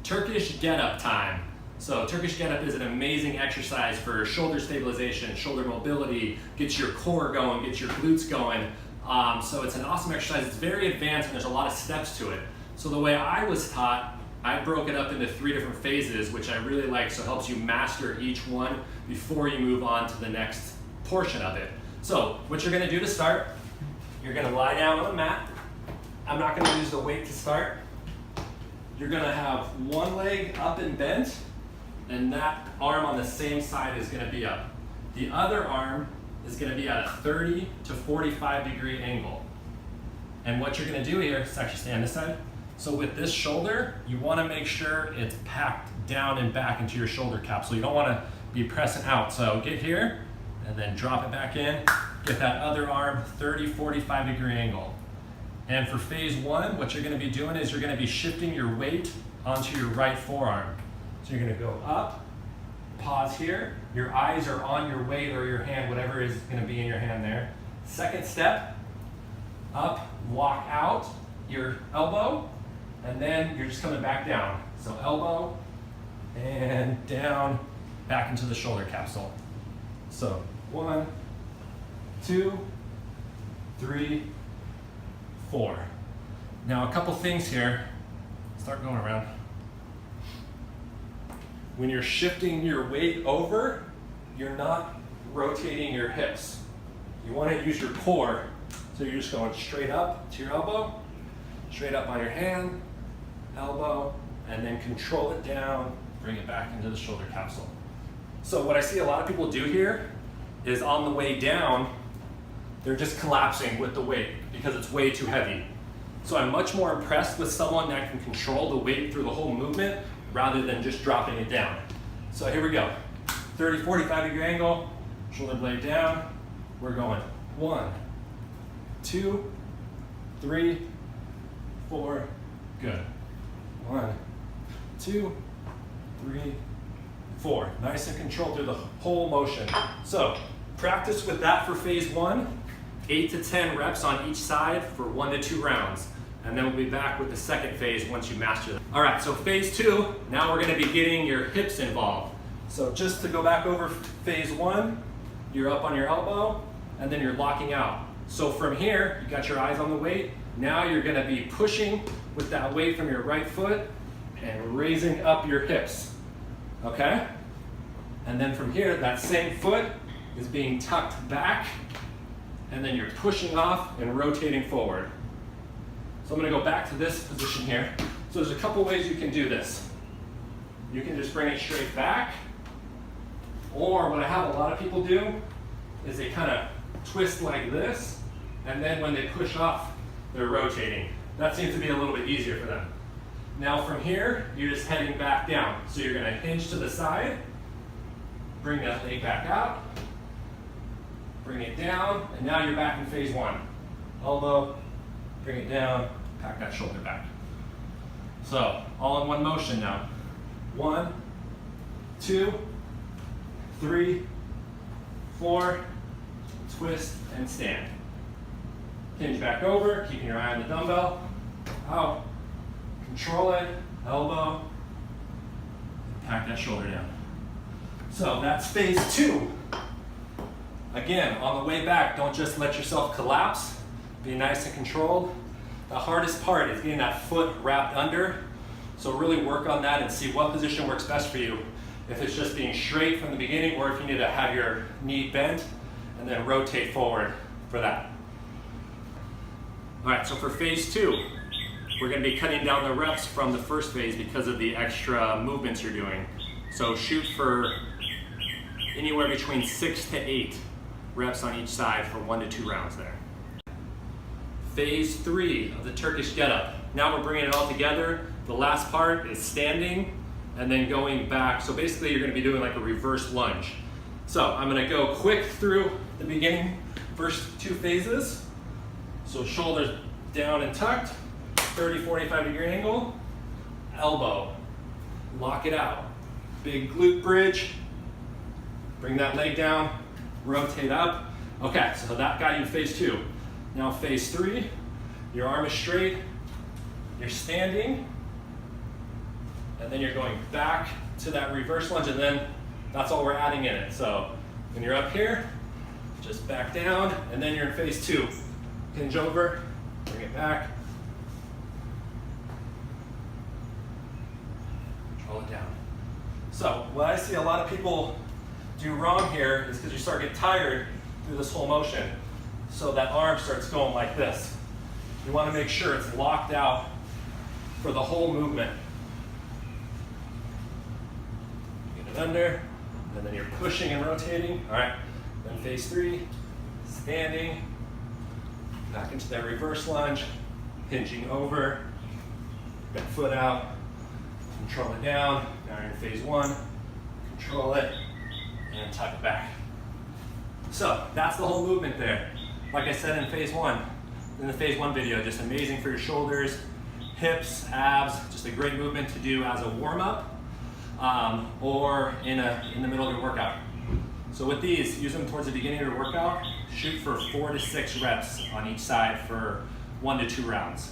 Turkish Getup time. So Turkish Getup is an amazing exercise for shoulder stabilization, shoulder mobility, gets your core going, gets your glutes going. So it's an awesome exercise. It's very advanced and there's a lot of steps to it. So the way I was taught, I broke it up into 3 different phases, which I really like, so it helps you master each one before you move on to the next portion of it. So what you're gonna do to start, you're gonna lie down on the mat. I'm not gonna use the weight to start. You're gonna have one leg up and bent, and that arm on the same side is gonna be up. The other arm is gonna be at a 30 to 45 degree angle. And what you're gonna do here is actually stay on this side. So with this shoulder, you wanna make sure it's packed down and back into your shoulder capsule. You don't wanna be pressing out. So get here, and then drop it back in. Get that other arm 30, 45 degree angle. And for phase 1, what you're gonna be doing is you're gonna be shifting your weight onto your right forearm. So you're gonna go up, pause here. Your eyes are on your weight or your hand, whatever is gonna be in your hand there. Second step, up, walk out your elbow, and then you're just coming back down. So elbow, and down, back into the shoulder capsule. So 1, 2, 3, 4. Now a couple things here. Start going around. When you're shifting your weight over, you're not rotating your hips. You want to use your core. So you're just going straight up to your elbow, straight up on your hand, elbow, and then control it down, bring it back into the shoulder capsule. So what I see a lot of people do here is on the way down, they're just collapsing with the weight because it's way too heavy. So I'm much more impressed with someone that can control the weight through the whole movement rather than just dropping it down. So here we go. 30, 45 degree angle, shoulder blade down. We're going 1, 2, 3, 4, good. 1, 2, 3, 4. Nice and controlled through the whole motion. So practice with that for phase 1, 8 to 10 reps on each side for 1 to 2 rounds. And then we'll be back with the second phase once you master them. All right, so phase 2, now we're gonna be getting your hips involved. So just to go back over phase 1, you're up on your elbow, and then you're locking out. So from here, you got your eyes on the weight. Now you're gonna be pushing with that weight from your right foot and raising up your hips, okay? And then from here, that same foot is being tucked back, and then you're pushing off and rotating forward. So I'm gonna go back to this position here. So there's a couple ways you can do this. You can just bring it straight back, or what I have a lot of people do is they kind of twist like this, and then when they push off, they're rotating. That seems to be a little bit easier for them. Now from here, you're just heading back down. So you're gonna hinge to the side, bring that leg back out, bring it down, and now you're back in phase 1. Elbow, bring it down, pack that shoulder back. So, all in one motion now. 1, 2, 3, 4, twist and stand. Hinge back over, keeping your eye on the dumbbell, out, control it, elbow, pack that shoulder down. So that's phase 2. Again, on the way back, don't just let yourself collapse. Be nice and controlled. The hardest part is getting that foot wrapped under. So really work on that and see what position works best for you. If it's just being straight from the beginning, or if you need to have your knee bent and then rotate forward for that. All right, so for phase 2, we're gonna be cutting down the reps from the first phase because of the extra movements you're doing. So shoot for anywhere between 6 to 8 reps on each side for 1 to 2 rounds there. Phase 3 of the Turkish Getup. Now we're bringing it all together. The last part is standing and then going back. So basically you're gonna be doing like a reverse lunge. So I'm gonna go quick through the beginning, first 2 phases. So shoulders down and tucked, 30, 45 degree angle, elbow, lock it out. Big glute bridge, bring that leg down, rotate up. Okay, so that got you phase 2. Now phase 3, your arm is straight, you're standing, and then you're going back to that reverse lunge, and then that's all we're adding in it. So when you're up here, just back down, and then you're in phase 2. Hinge over, bring it back, control it down. So what I see a lot of people do wrong here is because you start getting tired through this whole motion. So that arm starts going like this. You want to make sure it's locked out for the whole movement. Get it under, and then you're pushing and rotating. All right, then phase 3, standing, back into that reverse lunge, hinging over, back foot out, control it down. Now you're in phase 1, control it, and tuck it back. So that's the whole movement there. Like I said in phase 1, in the phase 1 video, just amazing for your shoulders, hips, abs, just a great movement to do as a warm-up or in the middle of your workout. So with these, use them towards the beginning of your workout. Shoot for 4 to 6 reps on each side for 1 to 2 rounds.